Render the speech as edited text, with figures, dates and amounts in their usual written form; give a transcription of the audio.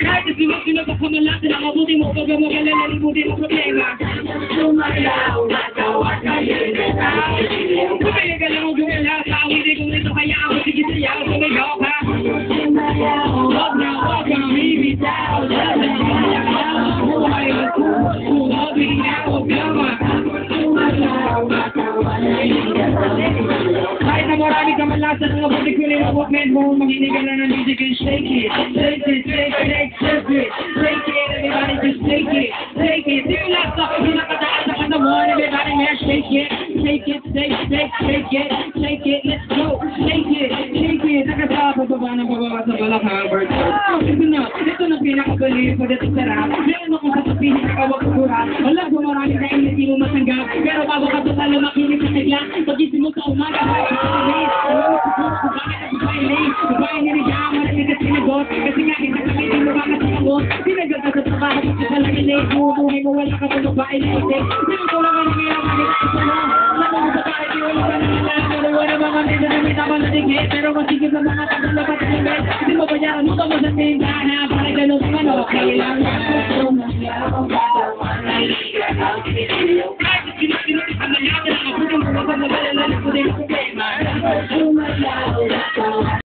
Kahit na sinusunod ako malaki na mabuti mo, pag magalala, libutin mo problema. Sumayaw, natawa kayo na Kumaya ka lang gumala, sa awili kong ito kaya ako sige sayaw, sumayaw ka. Huwag na bibitaw, buhay mo, huwag na huwag gama. Kahit na marami ka malasa ng mabuti ko rin ang movement mo, makinig ka lang ng music and shake it. Shake it, shake it, shake it, shake it, everybody just shake it, shake it. Do you like something na nakataas sa kanta mo, everybody man, shake it, shake it, shake it, shake it, shake it, let's go, shake it, shake it. Nakasa, pababa ng pababa sa balakang birthday. Ito na pinakabali ko dito sa rap. Meron ako sa sabihin na kawag kura. Wala ko marami na hindi mo matanggap. Pero bago ka totalo makinig sa sigla, pag-isip mo sa umaga, babae niligaman, hindi sinagot. Kasi nga, kinakamitin mo ba kasi ako. Sinagot ka sa trabaho, kasi pala inay, buhay mo, wala ka pa babae na itik. Sino ko lang ang kaya makikita sa mo. Lalo mo sa kahit yung wala ka nalang, wala mga nito na may tama na digit. Pero masigit sa mga tagalabat ng ibig. Hindi mo bayaran mo ka mo sa tindahan, para ganun sa ano, kailangan mo. Kahit sinunod ka na yakin, ang putong mga pagmagalala,